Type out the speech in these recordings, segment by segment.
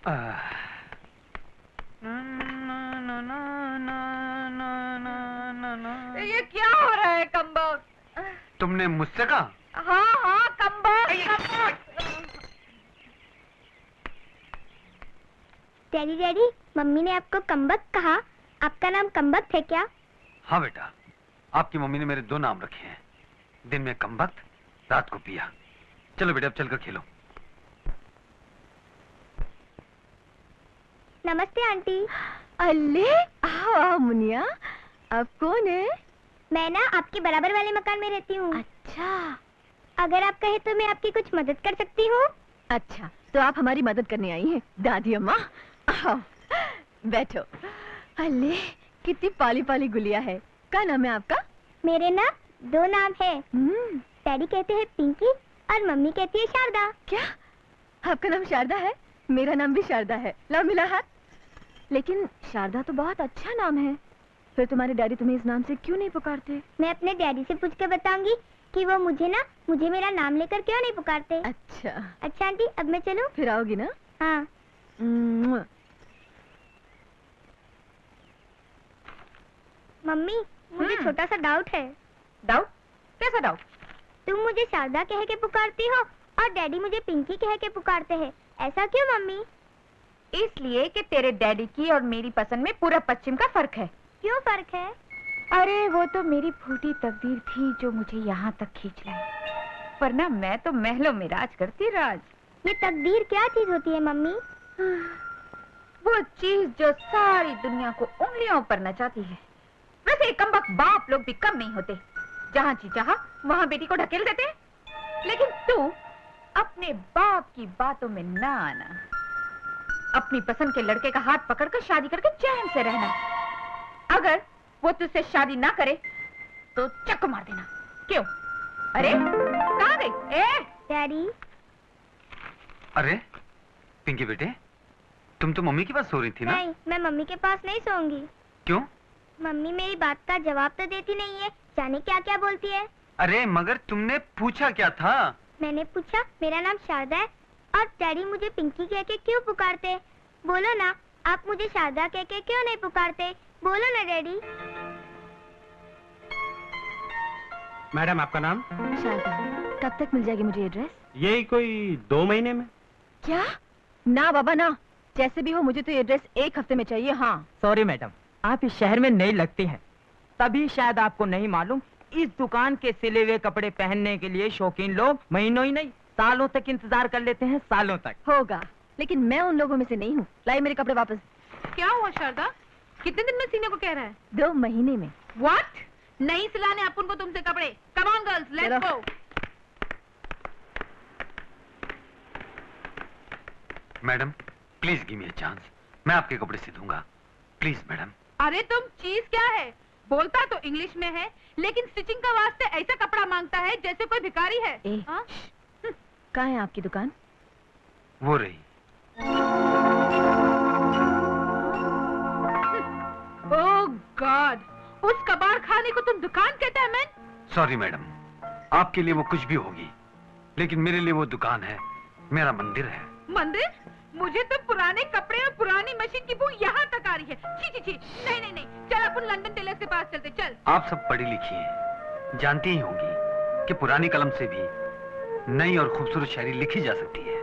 ये क्या हो रहा है कम्बक? तुमने मुझसे कहा? हाँ हाँ कम्बक। डैडी डैडी, मम्मी ने आपको कम्बक कहा। आपका नाम कम्बक है क्या? हाँ बेटा, आपकी मम्मी ने मेरे 2 नाम रखे हैं। दिन में कम्बक, रात को पिया। चलो बेटा अब चलकर खेलो। नमस्ते आंटी। अल्ले आओ मुनिया, आप कौन है? मैं ना आपके बराबर वाले मकान में रहती हूँ। अच्छा, अगर आप कहे तो मैं आपकी कुछ मदद कर सकती हूँ। अच्छा तो आप हमारी मदद करने आई हैं दादी अम्मा। आओ बैठो। अल्ले कितनी पाली पाली गुलिया है। क्या नाम है आपका? मेरे ना 2 नाम है। डैडी कहते हैं पिंकी और मम्मी कहती है शारदा। क्या आपका नाम शारदा है? मेरा नाम भी शारदा है। ला मिला हाथ। लेकिन शारदा तो बहुत अच्छा नाम है, फिर तुम्हारे डैडी तुम्हें इस नाम से क्यों नहीं पुकारते? मैं अपने डैडी से पूछ कर बताऊंगी कि वो मुझे मेरा नाम लेकर क्यों नहीं पुकारते। अच्छा अच्छा आंटी, अब मैं चलूं? फिर आओगी ना? हाँ। मम्मी मुझे छोटा सा डाउट है। डाउट? कैसा डाउट? तुम मुझे शारदा कह के पुकारती हो और डैडी मुझे पिंकी कह के पुकारते हैं, ऐसा क्यों मम्मी? इसलिए कि तेरे डैडी की और मेरी पसंद में पूरा पश्चिम का फर्क है। क्यों फर्क है? अरे वो तो मेरी फूटी तकदीर थी जो मुझे यहाँ तक खींच लाई, वरना मैं तो महलों में राज करती राज। ये तकदीर क्या चीज होती है मम्मी? वो चीज जो सारी दुनिया को उंगलियों पर नचाती है। वैसे कमबख्त बाप लोग भी कम नहीं होते, जहाँ जी चाहा वहाँ बेटी को ढकेल देते। लेकिन तू अपने बाप की बातों में ना आना, अपनी पसंद के लड़के का हाथ पकड़कर शादी करके चैन से रहना। अगर वो तुझसे शादी ना करे तो चक्कर मार देना। क्यों? अरे कहाँ गई? ए डैडी। अरे पिंकी बेटे, तुम तो मम्मी के पास सो रही थी ना? नहीं, मैं मम्मी के पास नहीं सोऊंगी। क्यों? मम्मी मेरी बात का जवाब तो देती नहीं है, जाने क्या क्या बोलती है। अरे मगर तुमने पूछा क्या था? मैंने पूछा मेरा नाम शारदा है और डैडी मुझे पिंकी कह के क्यों पुकारते। बोलो ना, आप मुझे शारदा कह के क्यों नहीं पुकारते? बोलो ना डैडी। मैडम आपका नाम? शारदा। कब तक मिल जाएगी मुझे एड्रेस? यही कोई 2 महीने में। क्या? ना बाबा ना, जैसे भी हो मुझे तो एड्रेस 1 हफ्ते में चाहिए। हाँ। सॉरी मैडम, आप इस शहर में नई लगती हैं, तभी शायद आपको नहीं मालूम इस दुकान के सिले हुए कपड़े पहनने के लिए शौकीन लोग महीनों ही नहीं सालों तक इंतजार कर लेते हैं, सालों तक। होगा, लेकिन मैं उन लोगों में से नहीं हूँ। लाई मेरे कपड़े वापस। क्या हुआ शारदा? कितने दिन में सीने को कह रहा है? 2 महीने में। व्हाट? नहीं सिलाने अपन को तुमसे कपड़े। Come on girls, let's go. Madam please give me a chance, मैं आपके कपड़े सिलूंगा, प्लीज मैडम। अरे तुम चीज क्या है? बोलता तो इंग्लिश में है, लेकिन स्टिचिंग का वास्ते ऐसा कपड़ा मांगता है जैसे कोई भिखारी है। कहाँ है आपकी दुकान? वो रही। ओह गॉड, उस कबाड़ खाने को तुम दुकान कहते हैं? मैन सॉरी मैडम, आपके लिए वो कुछ भी होगी, लेकिन मेरे लिए वो दुकान है, मेरा मंदिर है। मंदिर? मुझे तो पुराने कपड़े और पुरानी मशीन की बू यहाँ तक आ रही है। छी छी छी। नहीं नहीं नहीं, चल अपन लंदन टेलर के पास चलते। चल। आप सब पढ़ी लिखी हैं, जानती ही होंगी कि पुरानी कलम से भी नई और खूबसूरत शायरी लिखी जा सकती है।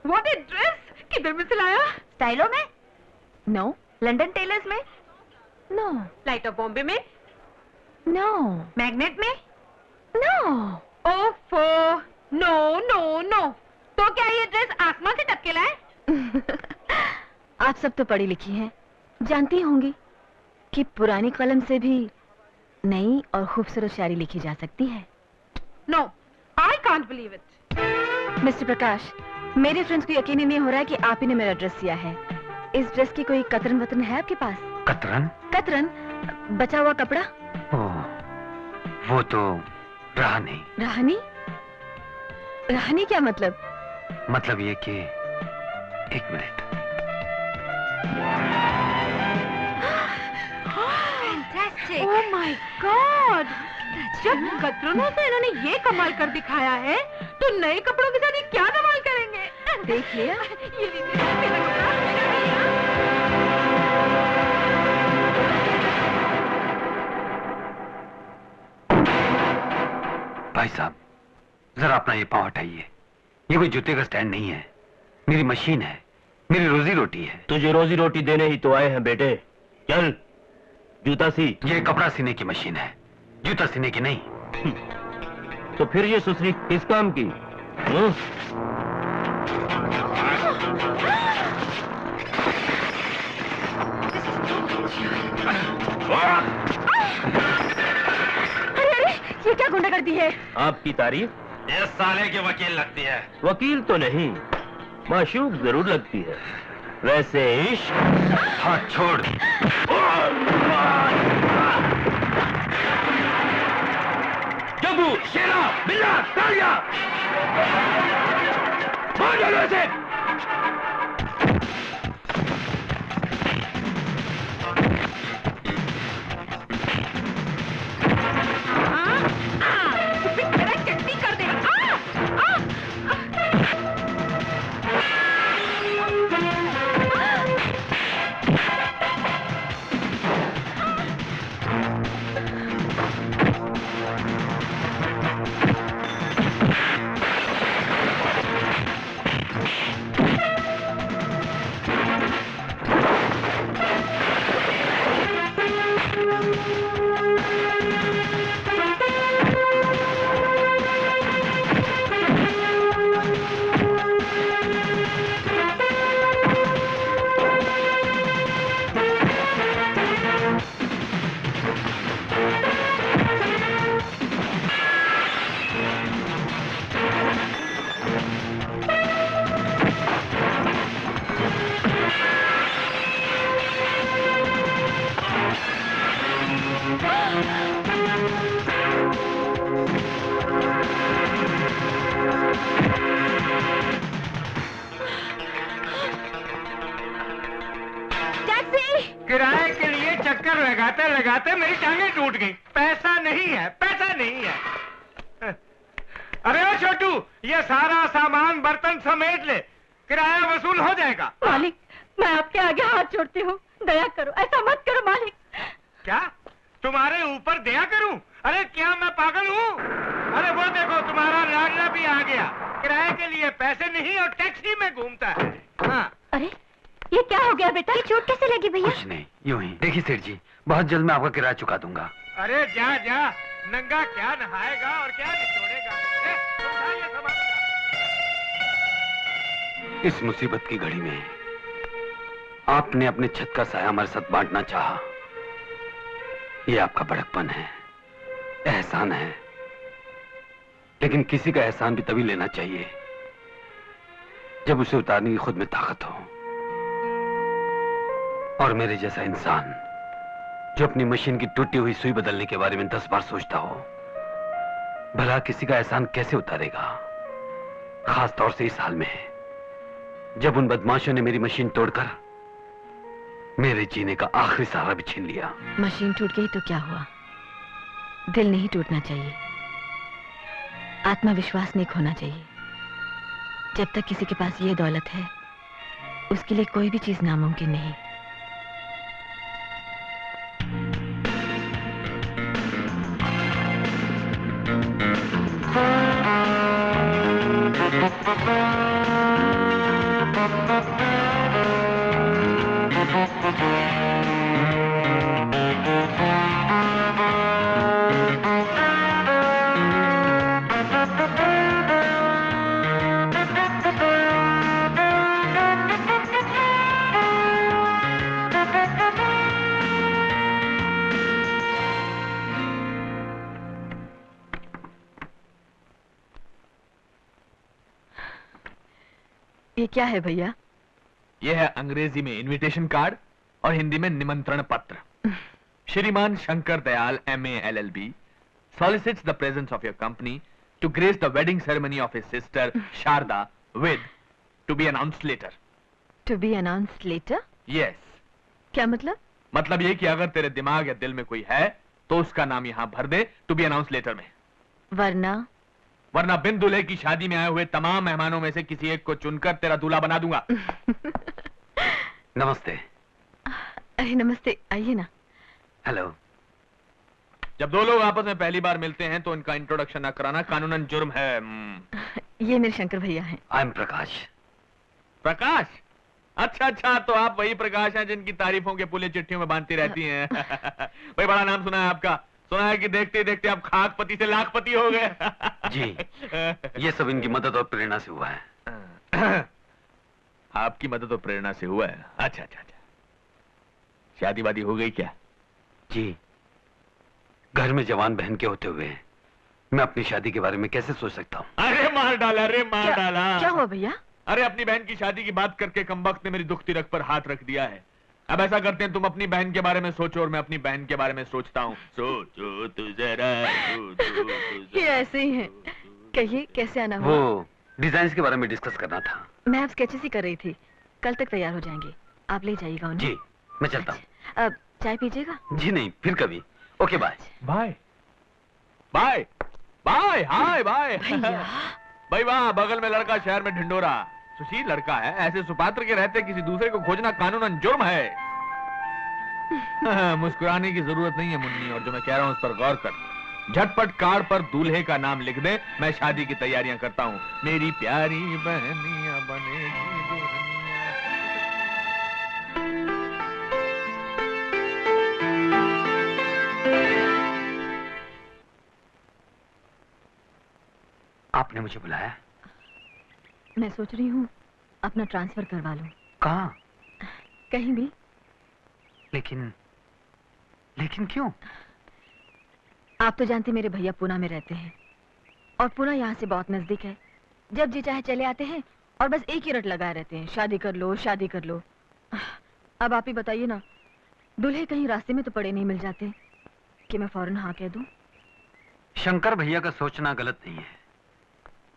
What a dress! किधर में सिलाया? स्टाइलो में? नो। लंदन टेलर्स में? नो। लाइट ऑफ बॉम्बे में? नो। मैग्नेट में? नो। ओफो, नो नो नो। तो क्या ये ड्रेस आसमान से टपके लाए? आप सब तो पढ़ी लिखी हैं, जानती होंगी कि पुरानी कलम से भी नई और खूबसूरत शायरी लिखी जा सकती है। No, I can't believe it. Mister Prakash, मेरे फ्रेंड्स को यकीन ही नहीं हो रहा है कि आप ही ने मेरा ड्रेस सिया है। इस ड्रेस की कोई कतरन वतरन है आपके पास? कतरन? कतरन, बचा हुआ कपड़ा। ओह, वो तो रहा नहीं। राहनी? राहनी क्या मतलब? मतलब ये कि एक मिनट। Oh my God! जब कतरनों से इन्होंने ये कमाल कर दिखाया है, तो नए कपड़ों के साथ ये क्या कमाल करेंगे? देख लिया? ये भी मेरा कपड़ा, भाई साहब, जरा अपना ये पाँव हटाइए। ये कोई जूते का स्टैंड नहीं है, मेरी मशीन है, मेरी रोजी रोटी है। तुझे रोजी रोटी देने ही तो आए हैं बेटे। चल जूता सी। ये कपड़ा सीने की मशीन है, जूता सीने की नहीं। तो फिर ये सुसरी किस काम की? अरे ये क्या गुंडागर्दी है? आपकी तारीफ? ये साले की वकील लगती है। वकील तो नहीं, माशूक जरूर लगती है। वैसे इश्क। हाथ छोड़। जब्बू, शेरा, बिल्ला, तालिया, मार डालो इसे। चटनी कर दे। किराए के लिए चक्कर लगाते लगाते मेरी टांगें टूट गई। पैसा नहीं है, पैसा नहीं है। अरे ओ छोटू, ये सारा सामान बर्तन समेट ले, किराया वसूल हो जाएगा। मालिक, मैं आपके आगे हाथ जोड़ती हूँ, दया करो, ऐसा मत करो मालिक। क्या तुम्हारे ऊपर दया करूं? अरे क्या मैं पागल हूँ? अरे वो देखो तुम्हारा लाडला भी आ गया। किराए के लिए पैसे नहीं और टैक्सी में घूमता है। हाँ। अरे ये क्या हो गया बेटा? ये चोट कैसे लगी भैया? कुछ नहीं, यूं ही। देखिए सेठ जी, बहुत जल्द मैं आपका किराया चुका दूंगा। अरे जा जा, नंगा क्या नहाएगा और क्या निचोड़ेगा। उठा ये सामान। इस मुसीबत की घड़ी में आपने अपने छत का साया हमारे साथ बांटना चाहा। ये आपका बड़कपन है, एहसान है। लेकिन किसी का एहसान भी तभी लेना चाहिए जब उसे उतारने की खुद में ताकत हो। और मेरे जैसा इंसान जो अपनी मशीन की टूटी हुई सुई बदलने के बारे में 10 बार सोचता हो, भला किसी का एहसान कैसे उतारेगा? खास तौर से इस हाल में जब उन बदमाशों ने मेरी मशीन तोड़कर मेरे जीने का आखिरी सहारा भी छीन लिया। मशीन टूट गई तो क्या हुआ? दिल नहीं टूटना चाहिए, आत्मविश्वास नहीं खोना चाहिए। जब तक किसी के पास ये दौलत है, उसके लिए कोई भी चीज नामुमकिन नहीं। ये क्या है भैया? ये है अंग्रेजी में इनविटेशन कार्ड और हिंदी में निमंत्रण पत्र। श्रीमान Shankar Dayal MA LLB solicits the presence of your company to grace the wedding ceremony of his sister Sharda with to be announced later. To be announced later? Yes. क्या मतलब? मतलब ये कि अगर तेरे दिमाग या दिल में कोई है तो उसका नाम यहाँ भर दे to be announced later में. वरना बिन दूल्हे की शादी में आए हुए तमाम मेहमानों में से किसी एक को चुनकर तेरा दूल्हा बना दूंगा. नमस्ते. अरे नमस्ते, आइए ना. हेलो. जब दो लोग आपस में पहली बार मिलते हैं तो इनका इंट्रोडक्शन न कराना कानूनन जुर्म है. ये मेरे शंकर भैया हैं. आई एम प्रकाश. प्रकाश? अच्छा, तो आप वही प्रकाश हैं जिनकी तारीफों के पुले चिट्ठियों में बांधती रहती हैं. भाई बड़ा नाम सुना है आपका. सुना है कि देखते देखते आप खाकपति से लाखपति हो गए. जी, ये सब इनकी मदद और प्रेरणा से हुआ है. आपकी मदद और प्रेरणा से हुआ है. अच्छा. शादी वादी हो गई क्या? जी, घर में जवान बहन के होते हुए मैं अपनी शादी के बारे में कैसे सोच सकता हूँ? अरे मार डाला. क्या हुआ भैया? अरे अपनी बहन की शादी की बात करके कमबख्त ने मेरी दुखती रग पर हाथ रख दिया है. अब ऐसा करते हैं, तुम अपनी बहन के बारे में सोचो और मैं अपनी बहन के बारे में सोचता हूँ. सोचो तू जरा. ये ऐसे ही है. कहिए कैसे आना हुआ? वो डिजाइन के बारे में डिस्कस करना था. मैं अब स्केचेस ही कर रही थी. कल तक तैयार हो जाएंगे. आप ले जाइएगा उन्हें. जी, मैं चलता हूँ. अब चाय पीजिएगा? जी नहीं, फिर कभी. Okay, bye. Bye. Hi bye. भाई वाह, बगल में लड़का, शहर में ढिंडोरा. सुशील लड़का है. ऐसे सुपात्र के रहते किसी दूसरे को खोजना कानूनन जुर्म है. मुस्कुराने की जरूरत नहीं है मुन्नी, और जो मैं कह रहा हूँ उस पर गौर कर. झटपट कार्ड पर दूल्हे का नाम लिख दे. मैं शादी की तैयारियां करता हूँ. मेरी प्यारी बहनिया बनेगी दुल्हनिया. आपने मुझे बुलाया? मैं सोच रही हूँ अपना ट्रांसफर करवा लूं. कहाँ? कहीं भी. लेकिन क्यों? आप तो जानते मेरे भैया पुणे में रहते हैं और पुणे यहाँ से बहुत नजदीक है. जब जी चाहे चले आते हैं और बस एक ही रट लगाए रहते हैं, शादी कर लो. अब आप ही बताइए ना, दूल्हे कहीं रास्ते में तो पड़े नहीं मिल जाते कि मैं फौरन हाँ कह दूं. शंकर भैया का सोचना गलत नहीं है.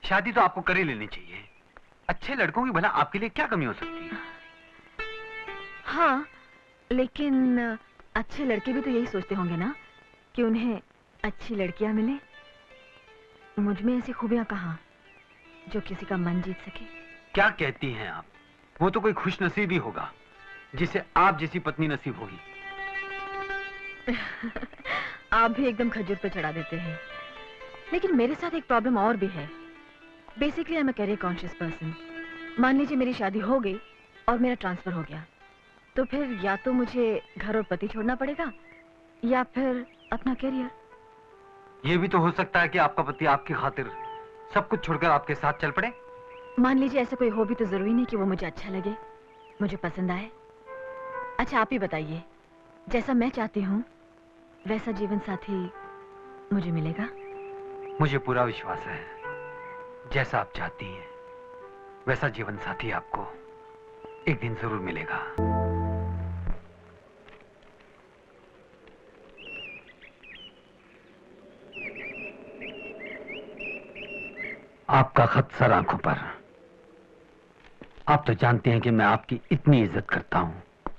शादी तो आपको कर ही लेनी चाहिए. अच्छे लड़कों की भला आपके लिए क्या कमी हो सकती है? हाँ, लेकिन अच्छे लड़के भी तो यही सोचते होंगे ना कि उन्हें अच्छी लड़कियां मिले. मुझ में ऐसी खूबियां कहाँ जो किसी का मन जीत सके. क्या कहती हैं आप? वो तो कोई खुशनसीब ही होगा जिसे आप जैसी पत्नी नसीब होगी. आप भी एकदम खजूर पे चढ़ा देते हैं. लेकिन मेरे साथ एक प्रॉब्लम और भी है. Basically I am a career conscious person. मान लीजिए मेरी शादी हो गई और मेरा ट्रांसफर हो गया, तो फिर या तो मुझे घर और पति छोड़ना पड़ेगा या फिर अपना कैरियर. ये भी तो हो सकता है कि आपका पति आपकी खातिर सब कुछ छोड़कर आपके साथ चल पड़े. मान लीजिए ऐसा कोई हो भी तो जरूरी नहीं कि वो मुझे अच्छा लगे, मुझे पसंद आए. अच्छा आप ही बताइए, जैसा मैं चाहती हूँ वैसा जीवन साथी मुझे मिलेगा? मुझे पूरा विश्वास है, जैसा आप चाहती हैं वैसा जीवन साथी आपको एक दिन जरूर मिलेगा. आपका खत सर आंखों पर. आप तो जानते हैं कि मैं आपकी इतनी इज्जत करता हूं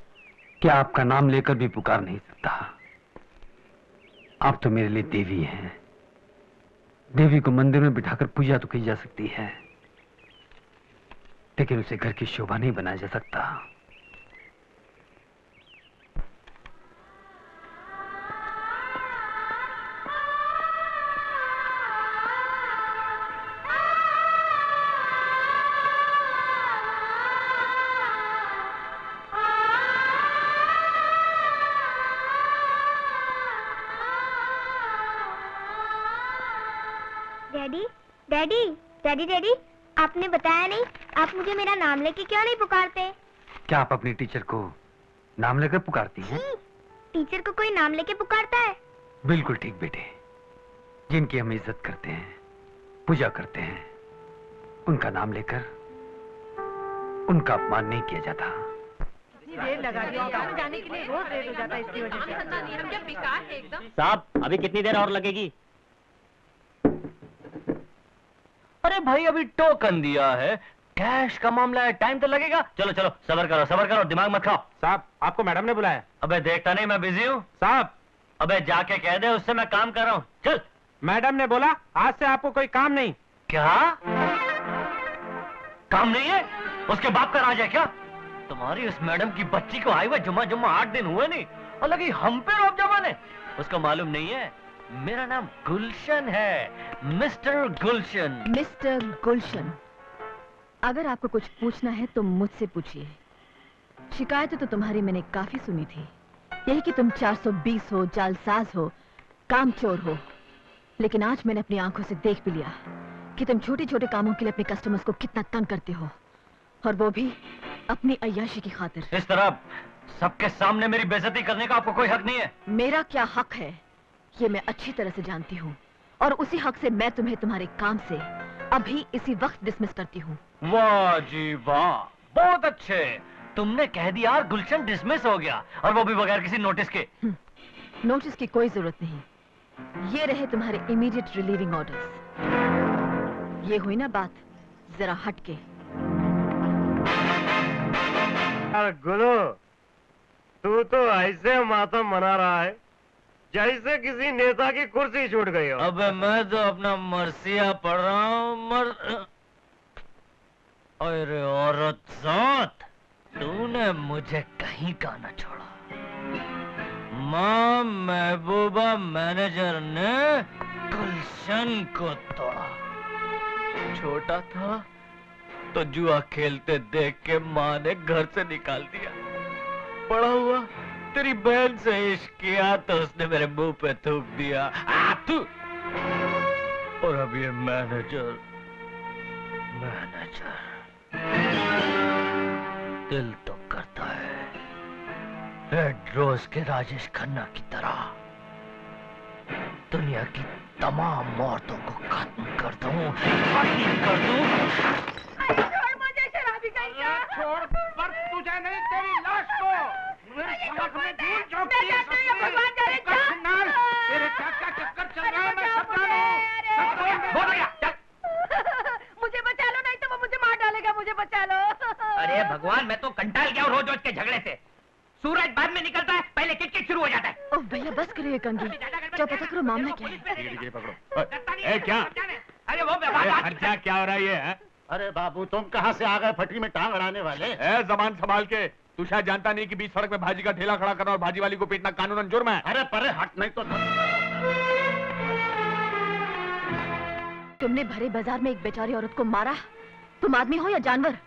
कि आपका नाम लेकर भी पुकार नहीं सकता. आप तो मेरे लिए देवी हैं. देवी को मंदिर में बिठाकर पूजा तो की जा सकती है, लेकिन उसे घर की शोभा नहीं बनाया जा सकता. डैडी, आपने बताया नहीं. आप मुझे मेरा नाम लेके क्यों नहीं पुकारते? क्या आप अपनी टीचर को नाम लेकर पुकारती हैं? टीचर को कोई नाम लेके पुकारता है? बिल्कुल ठीक बेटे. जिनकी हम इज्जत करते हैं, पूजा करते हैं, उनका नाम लेकर उनका अपमान नहीं किया जाता. देर लगा दिया जाने के लिए. रोज लेट हो जाता है इसकी वजह से. साहब अभी कितनी देर और लगेगी? अरे भाई अभी टोकन दिया है, कैश का मामला है, टाइम तो लगेगा। चलो चलो सब्र करो, दिमाग मत खाओ। साहब आपको मैडम ने बुलाया। अबे देखता नहीं मैं बिजी हूँ। साहब अबे जाके कह दे उससे मैं काम कर रहा हूँ। चल। मैडम ने बोला आज से आपको कोई काम नहीं। क्या काम नहीं है? उसके बाप का राज है क्या? तुम्हारी उस मैडम की बच्ची को आए हुए जुम्मा 8 दिन हुए नहीं और लगी हम पे रोब जमाने। उसको मालूम नहीं है मेरा नाम गुलशन है, मिस्टर गुलशन। मिस्टर गुलशन, अगर आपको कुछ पूछना है तो मुझसे पूछिए। शिकायतें तो तुम्हारी मैंने काफी सुनी थी, यही कि तुम 420 हो, जालसाज हो, कामचोर हो। लेकिन आज मैंने अपनी आंखों से देख भी लिया कि तुम छोटे छोटे कामों के लिए अपने कस्टमर्स को कितना तंग करते हो, और वो भी अपनी अय्याशी की खातिर। इस तरह सबके सामने मेरी बेइज्जती करने का आपको कोई हक नहीं है। मेरा क्या हक है ये मैं अच्छी तरह से जानती हूँ, और उसी हक से मैं तुम्हें तुम्हारे काम से अभी इसी वक्त डिसमिस करती हूँ। वाह जी वाह, बहुत अच्छे। तुमने कह दिया यार गुलशन डिसमिस हो गया, और वो भी बगैर किसी नोटिस के। नोटिस की कोई जरूरत नहीं, ये रहे तुम्हारे इमीडिएट रिलीविंग ऑर्डर्स। ये हुई ना बात, जरा हटके। गुरु तू तो ऐसे मातम मना रहा है जैसे किसी नेता की कुर्सी छूट गई हो। अबे मैं तो अपना मरसिया पढ़ रहा हूँ। अरे औरत जात, तूने मुझे कहीं का न छोड़ा। माँ महबूबा मैनेजर ने गुलशन को तोड़ा। छोटा था तो जुआ खेलते देख के माँ ने घर से निकाल दिया। बड़ा हुआ तेरी बहन से इश्क किया तो उसने मेरे मुंह पे थूक दिया। तू और अब ये मैनेजर दिल तो करता है रेड रोज के राजेश खन्ना की तरह दुनिया की तमाम औरतों को खत्म कर दूं, कर दूं। मुझे शराबी कहीं छोड़, पर तुझे नहीं तेरी लाश को भगवान तेरे क्या चक्कर चल रहा है, मैं सब जानूं। मुझे बचा लो, नहीं तो वो मुझे मार डालेगा। मुझे बचा लो। अरे भगवान, मैं तो कंटाल गया हूँ रोज रोज के झगड़े से। सूरज बाद में निकलता है, पहले किट शुरू हो जाता है। ओह भैया बस करिए कंगी, क्या पता करो मामला क्या है। पकड़ो। क्या? अरे वो खर्चा क्या हो रहा है ये? अरे बाबू तुम कहाँ से आ गए फटरी में टांग अड़ाने वाले? जबान संभाल के। तू शायद जानता नहीं कि बीच सड़क में भाजी का ठेला खड़ा करना और भाजी वाली को पीटना कानूनन जुर्म है। अरे परे हट, नहीं तो तुमने भरे बाजार में एक बेचारी औरत को मारा। तुम आदमी हो या जानवर?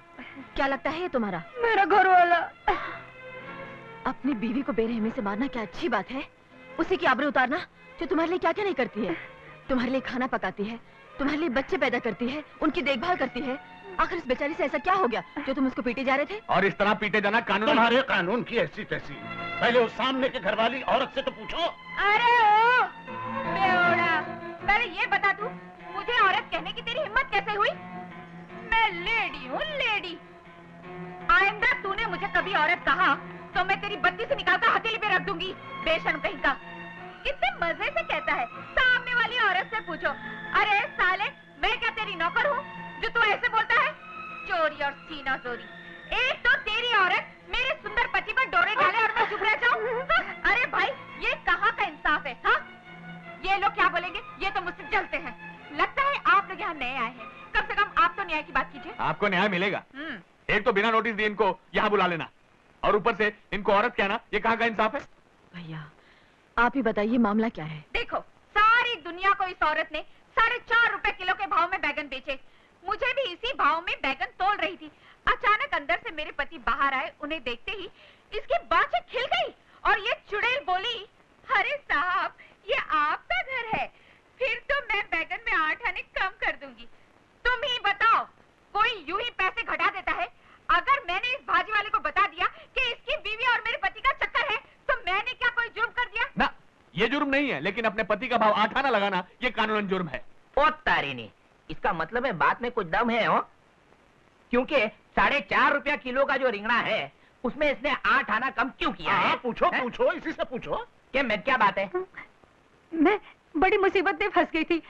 क्या लगता है ये तुम्हारा? मेरा घर वाला। अपनी बीवी को बेरहमी से मारना क्या अच्छी बात है? उसी की आबरू उतारना जो तुम्हारे लिए क्या क्या नहीं करती है। तुम्हारे लिए खाना पकाती है, तुम्हारे लिए बच्चे पैदा करती है, उनकी देखभाल करती है। आखिर इस बेचारी से ऐसा क्या हो गया जो तुम उसको पीटे जा रहे थे? और इस तरह पीटे जाना कानून? तुम्हारे कानून की ऐसी तैसी। पहले उस सामने के घर वाली औरत से तो पूछो। अरे ओ बेओड़ा, पहले ये बता तू, मुझे औरत कहने की तेरी हिम्मत कैसे हुई? मैं लेडी हूँ, लेडी। आइंदा तूने मुझे कभी औरत कहा तो मैं तेरी बत्ती से निकालकर हथेली पे रख दूंगी। बेशर्म कहीं का। कितने मजे से कहता है, सामने वाली औरत से पूछो। अरे साले, मैं क्या तेरी नौकर हूँ जो तू ऐसे बोलता है? चोरी और सीना चोरी। एक तो तेरी औरत मेरे सुंदर पति पर डोरे डाले और मैं चुप रह जाऊँ? अरे भाई, ये कहाँ का इंसाफ है? हाँ, ये लोग क्या बोलेंगे? ये तो मुझसे जलते हैं। लगता है आप लोग यहाँ नए आए हैं। कम से कम आप तो न्याय की बात कीजिए। आपको न्याय मिलेगा। एक तो बिना नोटिस दिए इनको यहाँ बुला लेना, और ऊपर से इनको औरत कहना, ये कहाँ का इंसाफ है? भैया आप ही बताइए मामला क्या है? देखो, सारी दुनिया को इस औरत ने 4.5 रुपए किलो के भाव में बैगन बेचे। मुझे भी इसी भाव में बैगन तोल रही थी। अचानक अंदर से मेरे पति बाहर आए। उन्हें देखते ही इसकी बातें खिल गई और ये चुड़ैल बोली, अरे साहब, ये आपका घर है, फिर तो मैं बैगन में 8 आने कम कर दूंगी। तुम ही बताओ, कोई यूं ही पैसे घटा देता है? अगर मैंने इस भाजी वाले को बता दिया कि इसकी बीवी और मेरे पति का चक्कर है, तो मैंने क्या कोई जुर्म कर दिया? ना, ये जुर्म नहीं है, लेकिन अपने पति का भाव 8 आना लगाना ये कानूनन जुर्म है। ओ तारीनी, इसका मतलब है बात में कुछ दम है हो? क्योंकि 4.5 रुपया किलो का जो रिंगड़ा है उसमें इसने 8 आना कम क्यों किया है? पूछो पूछो, इसी से पूछो। क्या मैं क्या बात है? मैं बड़ी मुसीबत में फंस गई थी।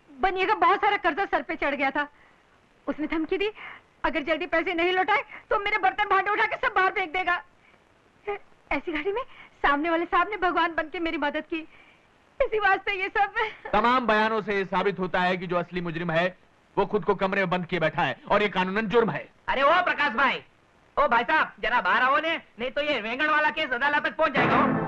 बनिए का बहुत सारा कर्जा सर पे चढ़ गया था। उसने धमकी दी, अगर जल्दी पैसे नहीं लौटाए तो मेरे बर्तन भांडे उठा के सब बाहर फेंक देगा। ऐसी घड़ी में सामने वाले साहब ने भगवान बन के मेरी मदद की, इसी वास्ते ये सब। तमाम बयानों से ये साबित होता है कि जो असली मुजरिम है वो खुद को कमरे में बंद किए बैठा है और ये कानूनन जुर्म है। अरे ओ प्रकाश भाई, ओ भाई साहब जरा बाहर आओ ने, नहीं तो ये वेंगण वाला केस अदालत तक पहुंच जाएगा।